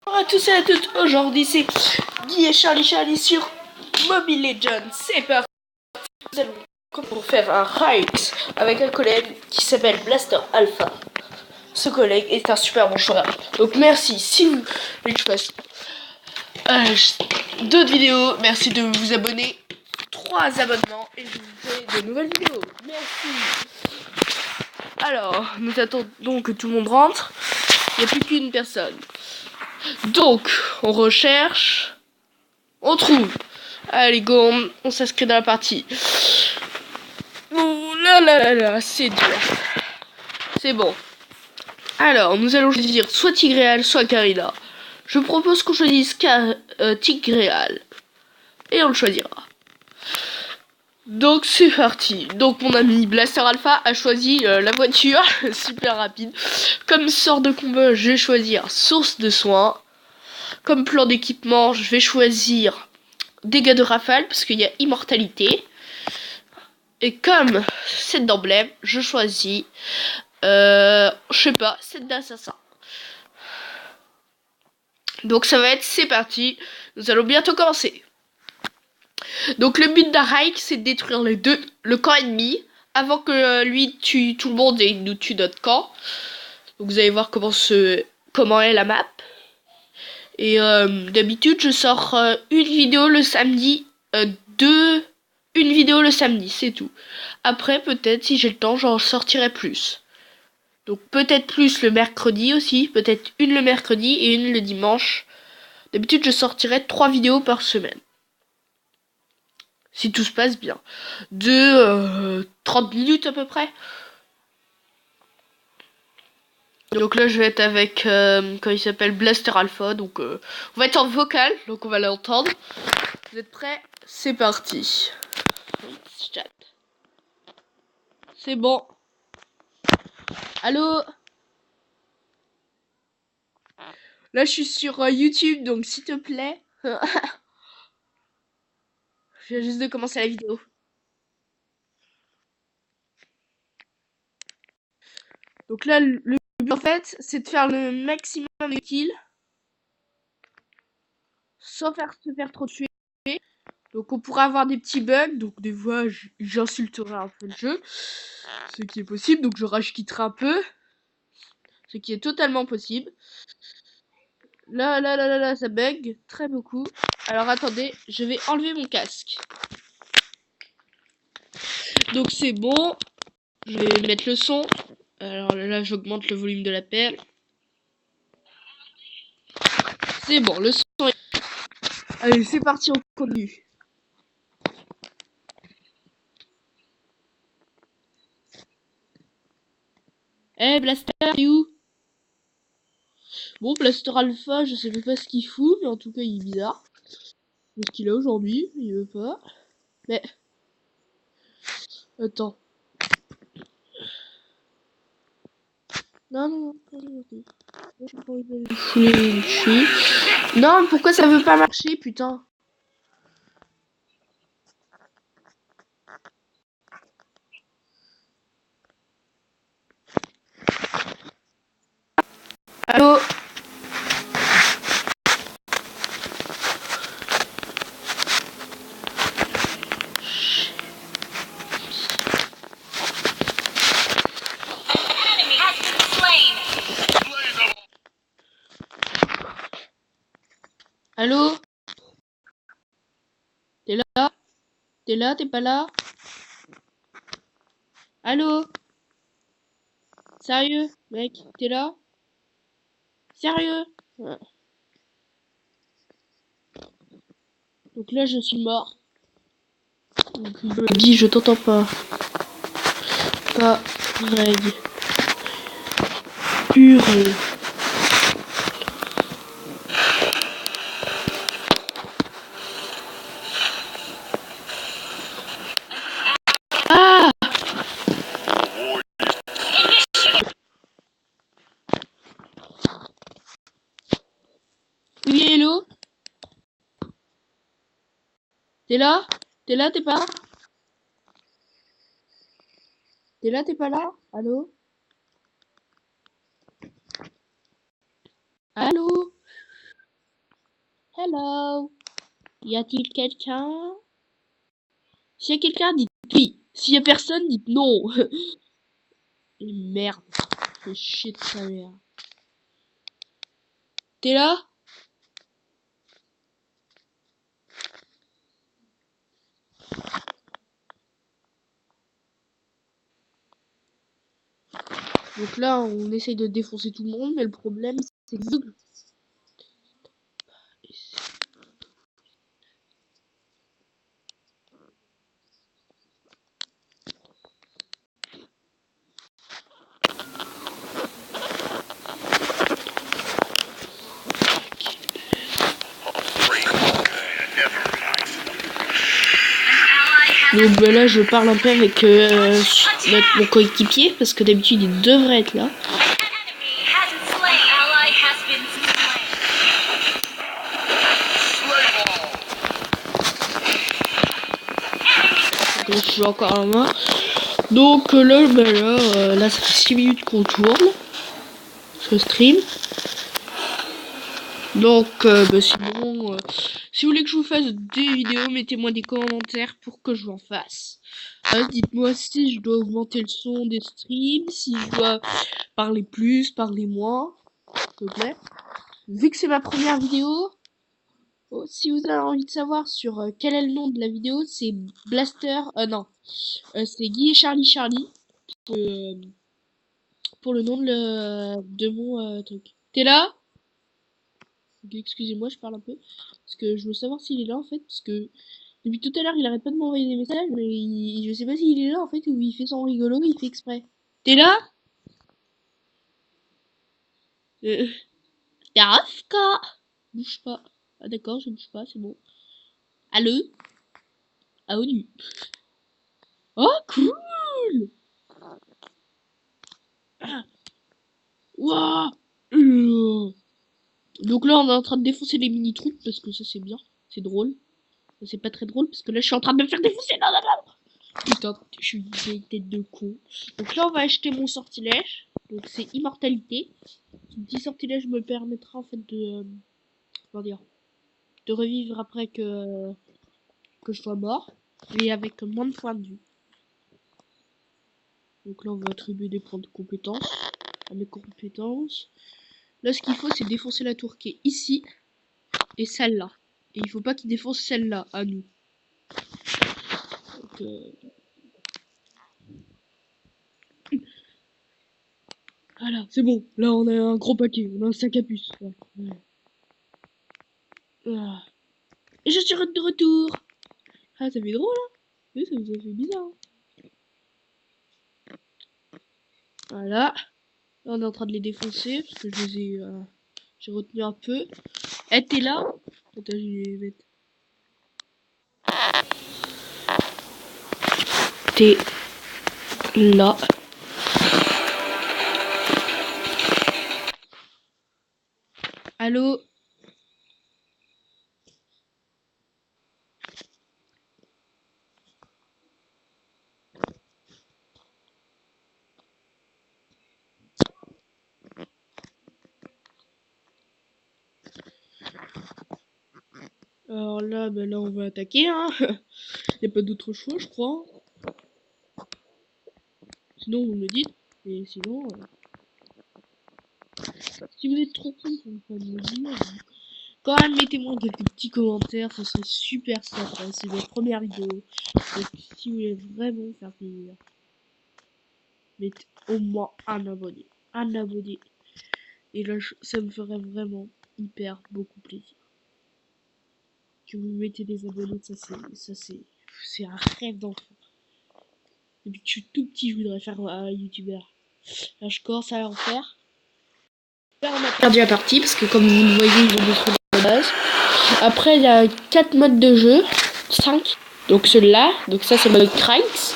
Bonjour à tous et à toutes, aujourd'hui c'est Guy et Charlie sur Mobile Legends. C'est parti, nous allons pour faire un raid avec un collègue qui s'appelle Blaster Alpha. Ce collègue est un super bon joueur. Donc merci, si vous voulez que je fasse d'autres vidéos, merci de vous abonner. 3 abonnements et je vous fais de nouvelles vidéos. Merci. Alors, nous attendons que tout le monde rentre. Il n'y a plus qu'une personne. Donc, on recherche. On trouve. Allez, go, on s'inscrit dans la partie. Oh là là là là, c'est dur. C'est bon. Alors, nous allons choisir soit Tigreal, soit Karina. Je propose qu'on choisisse Tigreal. Et on le choisira. Donc c'est parti. Donc mon ami Blaster Alpha a choisi la voiture, super rapide. Comme sort de combat, je vais choisir source de soins. Comme plan d'équipement, je vais choisir dégâts de rafale parce qu'il y a immortalité. Et comme set d'emblème, je choisis, je sais pas, set d'assassin. Donc ça va être, c'est parti. Nous allons bientôt commencer. Donc le but d'un raid, c'est de détruire le camp ennemi avant que lui tue tout le monde et nous tue notre camp. Donc vous allez voir comment est la map. Et d'habitude je sors une vidéo le samedi, une vidéo le samedi, c'est tout. Après peut-être si j'ai le temps j'en sortirai plus. Donc peut-être plus le mercredi aussi, peut-être une le mercredi et une le dimanche. D'habitude je sortirai 3 vidéos par semaine. Si tout se passe bien. De 30 minutes à peu près. Donc là je vais être avec, quand il s'appelle Blaster Alpha. Donc on va être en vocal, donc on va l'entendre. Vous êtes prêts? C'est parti. C'est bon. Allô? Là je suis sur YouTube, donc s'il te plaît. Je viens juste de commencer la vidéo. Donc là le but en fait c'est de faire le maximum de kills. Sans se faire trop tuer. Donc on pourra avoir des petits bugs, donc des fois j'insulterai un peu le jeu, ce qui est possible, donc je rage quitterai un peu, ce qui est totalement possible. Là, ça bug très beaucoup. Alors attendez, je vais enlever mon casque. Donc c'est bon, je vais mettre le son. Alors là j'augmente le volume de la perle. C'est bon, le son est... Allez, c'est parti, on continue. Eh Blaster, t'es où? Bon, Blaster Alpha, je sais même pas ce qu'il fout, mais en tout cas il est bizarre. Ce qu'il a aujourd'hui, il veut pas. Mais... Attends. Non. Non, pourquoi ça veut pas marcher, putain? Allô? Allô? T'es là? T'es là? T'es pas là? Allô? Sérieux, mec? T'es là? Sérieux? Ouais. Donc là, je suis mort. Donc, je me dis, je t'entends pas. Pas reg. Hurle. Ah! Oui, hello? T'es là? T'es là? T'es pas là? T'es là? T'es pas là? Allô? Allô? Hello. Y a-t-il quelqu'un? S'il y a quelqu'un, dites oui. S'il y a personne, dites non. Et merde. Fais chier de sa mère. T'es là? Donc là, on essaye de défoncer tout le monde, mais le problème, c'est que... Donc ben là, je parle un peu avec mon coéquipier, parce que d'habitude, il devrait être là. Donc je suis encore à main. Donc là, là, ça fait 6 minutes qu'on tourne ce stream. Donc sinon, si vous voulez que je vous fasse des vidéos, mettez-moi des commentaires pour que je vous en fasse. Dites-moi si je dois augmenter le son des streams, si je dois parler plus, parler moins, s'il vous plaît. Vu que c'est ma première vidéo, si vous avez envie de savoir sur quel est le nom de la vidéo, c'est Blaster, c'est Guy et Charlie pour le nom de mon truc. T'es là? Excusez-moi, je parle un peu, parce que je veux savoir s'il est là en fait, parce que depuis tout à l'heure il arrête pas de m'envoyer des messages, mais je sais pas s'il est là en fait, ou il fait son rigolo, il fait exprès. T'es là? Yarafka! Bouge pas. Ah d'accord, je bouge pas, c'est bon. Allô? Ah oui. Oh cool! Wouah! Donc là on est en train de défoncer les mini trucs parce que ça c'est bien, c'est drôle. C'est pas très drôle parce que là je suis en train de me faire défoncer. Non, non, non. Putain, je suis une vieille tête de con. Donc là on va acheter mon sortilège. Donc c'est immortalité. Ce petit sortilège me permettra en fait de comment dire, de revivre après que je sois mort, mais avec moins de points de vue. Donc là on va attribuer des points de compétence à mes compétences. Là ce qu'il faut c'est défoncer la tour qui est ici et celle-là. Et il faut pas qu'il défonce celle-là à nous. Donc, voilà, c'est bon. Là, on a un gros paquet. On a un sac à puce. Ouais. Ah. Et je suis de retour. Ah, ça fait drôle, hein? Oui, ça fait bizarre. Voilà. Là, on est en train de les défoncer parce que je les ai... j'ai retenu un peu. Eh, t'es là? Attends, je vais mettre... T'es là. Allô? Alors là, ben là, on va attaquer, hein. Y a pas d'autre choix, je crois. Sinon, vous me le dites. Et sinon... si vous êtes trop con pour me le dire, quand même, mettez-moi quelques petits commentaires, ça serait super sympa. C'est ma première vidéo. Donc, si vous voulez vraiment faire plaisir, mettez au moins un abonné. Un abonné. Et là, ça me ferait vraiment hyper beaucoup plaisir. Que vous mettez des abonnés, c'est un rêve d'enfant. Depuis que je suis tout petit, je voudrais faire un youtubeur. Là, je commence à en faire. Là, on a perdu la partie parce que, comme vous le voyez, ils ont détruit la base. Après, il y a 4 modes de jeu. 5. Donc celui-là. Donc ça, c'est le mode Trikes.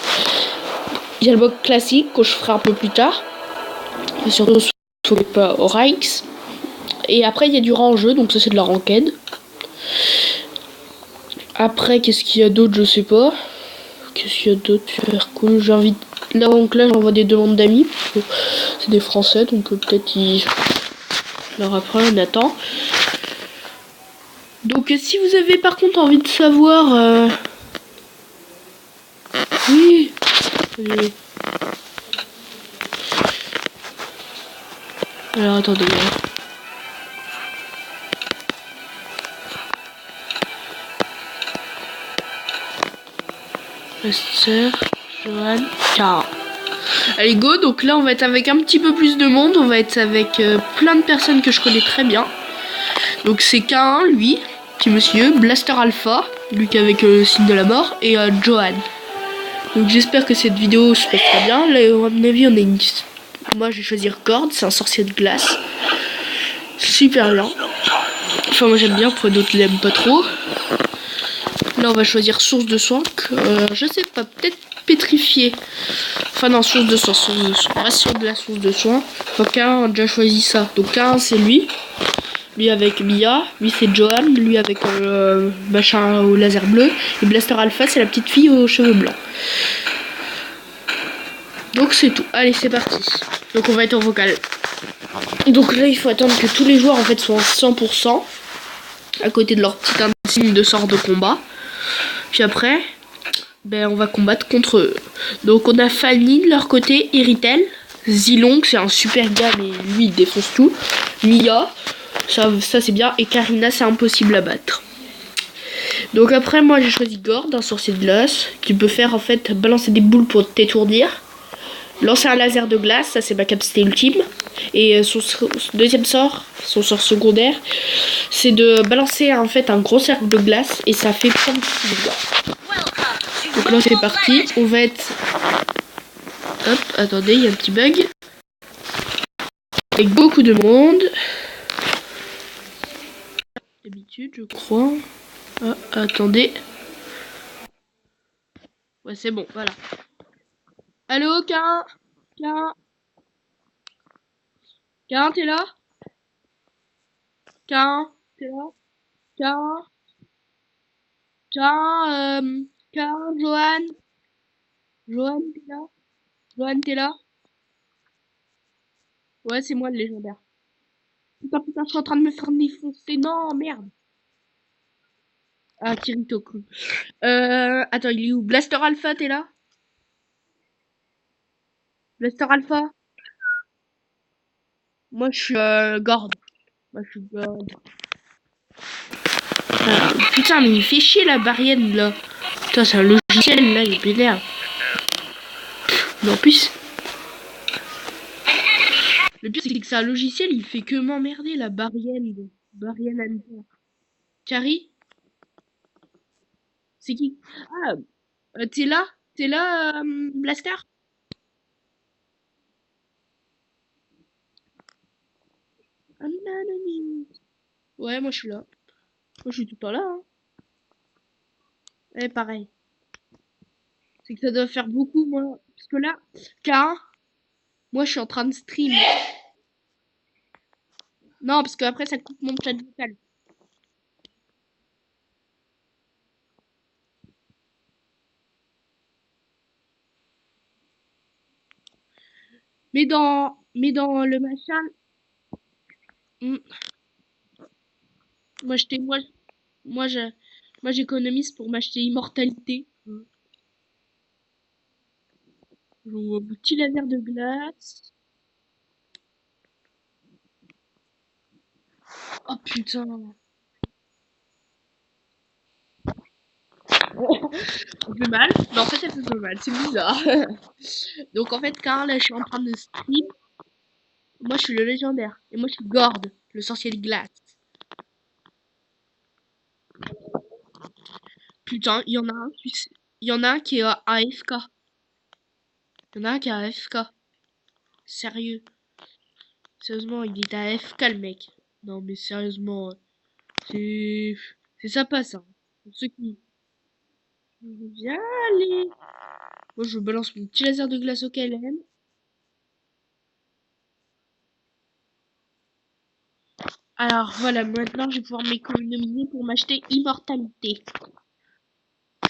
Il y a le mode classique que je ferai un peu plus tard. Et surtout, pas au Rikes. Et après, il y a du rang-jeu. Donc ça, c'est de la ranked. Après, qu'est-ce qu'il y a d'autre? Je sais pas. Qu'est-ce qu'il y a d'autre? Super cool. J'invite. Là, donc là, j'envoie des demandes d'amis. C'est des Français. Donc peut-être ils. Alors après, on attend. Donc si vous avez par contre envie de savoir... Oui. Allez. Alors attendez. Lester, Johan, Cara. Allez go, donc là on va être avec un petit peu plus de monde, on va être avec plein de personnes que je connais très bien. Donc c'est K1, lui, petit monsieur, Blaster Alpha, lui qui est avec le signe de la mort, et Johan. Donc j'espère que cette vidéo se passe très bien. Là à mon avis on a une... Moi je vais choisir Gord, c'est un sorcier de glace. Super bien. Enfin moi j'aime bien, pour d'autres l'aiment pas trop. Là on va choisir source de soin, je sais pas, peut-être pétrifié. Enfin non, source de soin, on reste sur de la source de soin. Donc K1 a déjà choisi ça. Donc K1 c'est lui. Lui avec Mia, lui c'est Johan, lui avec machin au laser bleu. Et Blaster Alpha c'est la petite fille aux cheveux blancs. Donc c'est tout. Allez c'est parti. Donc on va être en vocal. Donc là il faut attendre que tous les joueurs en fait soient en 100% à côté de leur petit insigne de sort de combat. Puis après, ben on va combattre contre eux. Donc on a Fanny de leur côté, Iritel, Zilong c'est un super gars mais lui il défonce tout. Mia, ça c'est bien, et Karina c'est impossible à battre. Donc après moi j'ai choisi Gord, un sorcier de glace, qui peut faire en fait balancer des boules pour t'étourdir. Lancer un laser de glace, ça c'est ma capacité ultime. Et son deuxième sort, son sort secondaire, c'est de balancer en fait un gros cercle de glace et ça fait plein de petits dégâts. Donc là c'est parti, on va être... Hop, attendez, il y a un petit bug. Avec beaucoup de monde. D'habitude je crois. Ah, attendez. Ouais c'est bon, voilà. Allô, Karin? Karin? Karin, t'es là? Karin? T'es là? Karin? Karin, Karin, Johan? Johan, t'es là? Johan, t'es là? Ouais, c'est moi le légendaire. Putain, putain, je suis en train de me faire défoncer. Non, merde. Ah, Kirito, cool. Attends, il est où? Blaster Alpha, t'es là? Blaster Alpha? Moi, je suis Gord. Moi, je suis Gord. Putain, mais il fait chier la barrière là. Putain, c'est un logiciel là, il est pénère. Mais en plus, le pire c'est que c'est un logiciel, il fait que m'emmerder la barrière. Barrière Hunter. Carrie? C'est qui? Ah, t'es là? T'es là, Blaster? Ah, nanani. Ouais, moi je suis là. Moi je suis tout le temps là. Hein. Ouais, pareil. C'est que ça doit faire beaucoup, moi. Parce que là, K1, moi je suis en train de stream. Non, parce qu'après ça coupe mon chat vocal. Mais dans le machin, hmm, moi j'étais, moi je, moi j'économise pour m'acheter immortalité. Je vois un petit laser de glace. Oh putain. Ça fait mal. Mais en fait, ça fait pas mal. C'est bizarre. Donc en fait, quand là, je suis en train de stream, moi je suis le légendaire. Et moi je suis Gord, le sorcier de glace. Putain, il y en a un qui est à AFK. Il y en a un qui est à AFK. Sérieux. Sérieusement, il est à AFK le mec. Non mais sérieusement, c'est... C'est sympa ça. Pour ceux qui... Viens aller. Moi je balance mon petit laser de glace au KLM. Alors voilà, maintenant je vais pouvoir m'économiser pour m'acheter immortalité.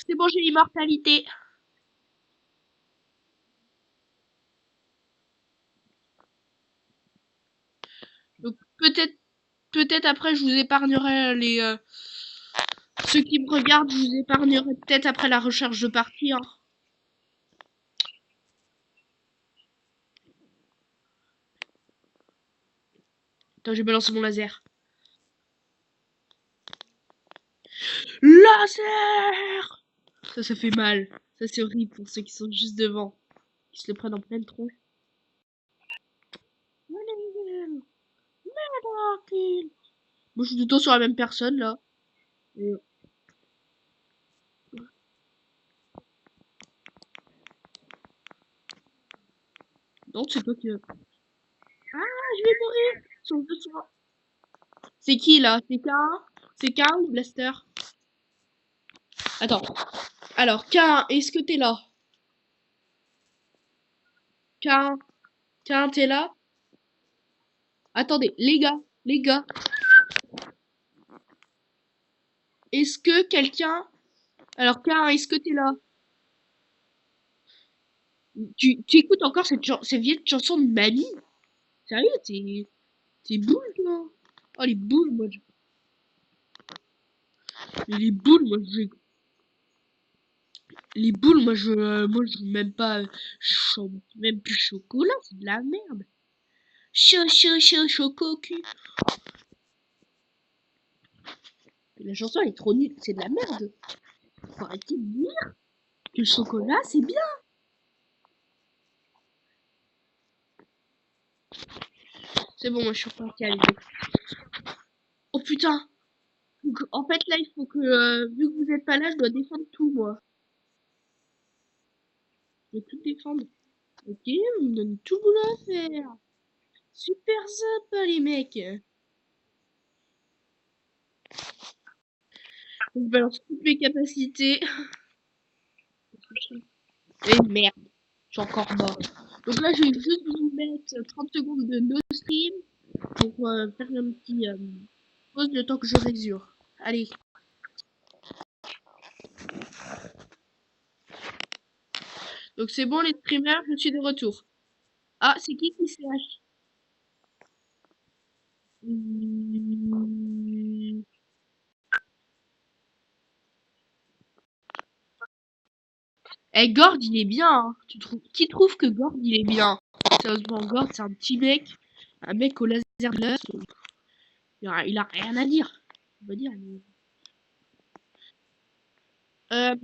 C'est bon, j'ai l'immortalité. Donc peut-être peut-être après, je vous épargnerai les... ceux qui me regardent, je vous épargnerai peut-être après la recherche de partie. Hein. Attends, j'ai balancé mon laser. Laser! Ça fait mal. Ça, c'est horrible pour ceux qui sont juste devant. Qui se le prennent en pleine tronche. Moi, je suis tout le temps sur la même personne, là. Et... Non, c'est pas que... Ah, je vais mourir! Sur deux soins. C'est qui, là? C'est K1? C'est K1 ou Blaster? Attends. Alors, K1, est-ce que t'es là? K1, K1, t'es là? Attendez, les gars, est-ce que quelqu'un... Alors, K1, est-ce que t'es là? Tu écoutes encore cette vieille chanson de mamie? Sérieux, t'es boule, toi? Oh, les boules, Mais les boules, Les boules, moi, je même pas... Je chante même plus chocolat, c'est de la merde. Choco cul. La chanson, elle est trop nulle, c'est de la merde. Faut arrêter de dire que le chocolat, c'est bien. C'est bon, moi, je suis pas calme. Oh putain. Donc, en fait, là, il faut que, vu que vous êtes pas là, je dois défendre tout, moi. Je dois tout défendre. Ok, on me donne tout le boulot à faire. Super sympa, les mecs. Donc, je balance toutes mes capacités. Et merde, je suis encore mort. Donc là, je vais juste vous mettre 30 secondes de no stream pour faire un petit pause le temps que je résure. Allez. Donc c'est bon les streamers, je suis de retour. Ah, c'est qui se lâche? Eh, Gord, il est bien, hein. Qui trouve que Gord, il est bien? Sérieusement, Gord, c'est un petit mec. Un mec au laser de l'œuf. Il a rien à dire. On va dire. Euh,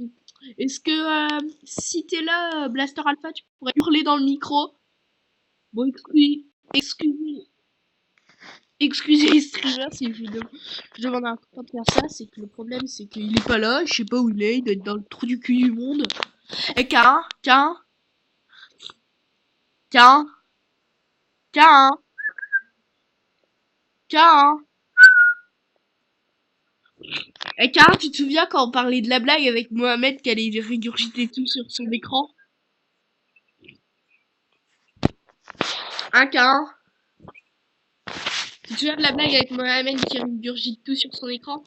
Est-ce que si t'es là, Blaster Alpha, tu pourrais hurler dans le micro? Bon, excusez, excusez les streamers si je demande à un copain de faire ça, c'est que le problème c'est qu'il est pas là, je sais pas où il doit être dans le trou du cul du monde. Et K1, K1, K1. Et K1, tu te souviens quand on parlait de la blague avec Mohamed qui allait régurgiter tout sur son écran? Un K1. Tu te souviens de la blague avec Mohamed qui régurgite tout sur son écran?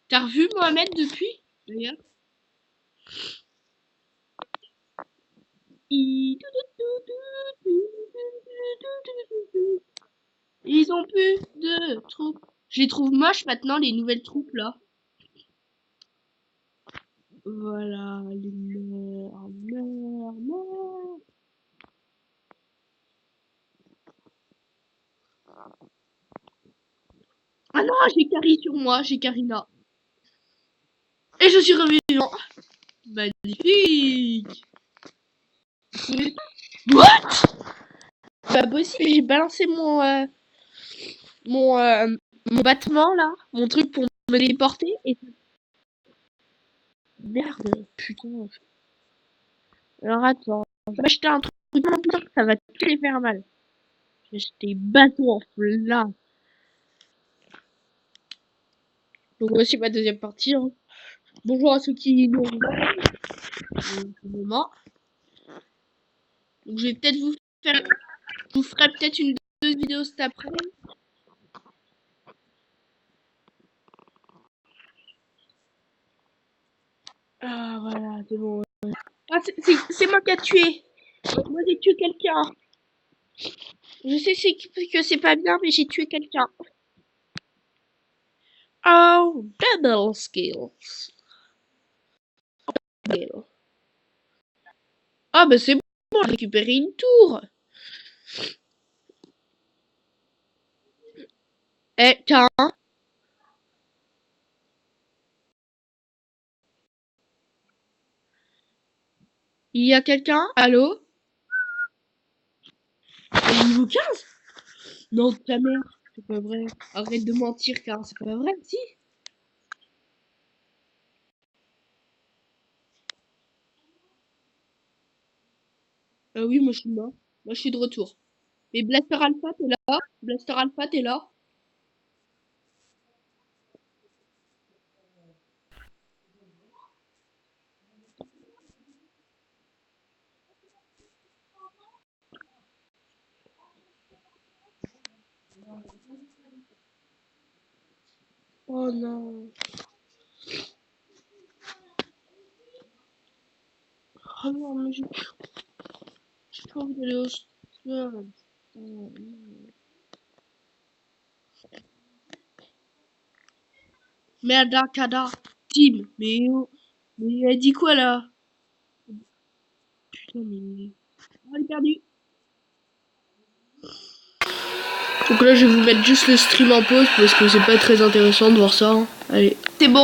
T'as revu Mohamed depuis? D'ailleurs. Ils ont plus de troupes. Je les trouve moches maintenant, les nouvelles troupes là. Voilà, les meurs. Ah non, j'ai Carrie sur moi, j'ai Karina. Et je suis revivant. Magnifique. What? Pas possible, j'ai balancé mon, mon battement là, mon truc pour me déporter et merde, putain. Alors attends, je vais acheter un truc maintenant que ça va tous les faire mal. J'ai acheté bateau en flamme. Donc voici ma deuxième partie. Hein. Bonjour à ceux qui nous regardent. Moment. Donc je vais peut-être vous faire, je vous ferai peut-être une deuxième vidéo cet après. Ah voilà, c'est bon. Ah c'est moi qui a tué. Moi j'ai tué quelqu'un. Je sais que c'est pas bien, mais j'ai tué quelqu'un. Oh, double skills. Ah bah c'est bon, j'ai récupéré une tour. Eh, tiens, il y a quelqu'un? Allô? Niveau 15? Non, ta mère. C'est pas vrai. Arrête de mentir, car c'est pas vrai, si? Oui, moi je suis mort. Moi je suis de retour. Mais Blaster Alpha, t'es là? Blaster Alpha, t'es là? Oh non. Oh non, mais j'ai pas envie d'aller au stade. Oh, non. Merde, Kada. Team. Mais elle dit quoi là? Putain, mais. Oh, elle est perdue. Donc là, je vais vous mettre juste le stream en pause parce que c'est pas très intéressant de voir ça, hein. Allez. C'est bon.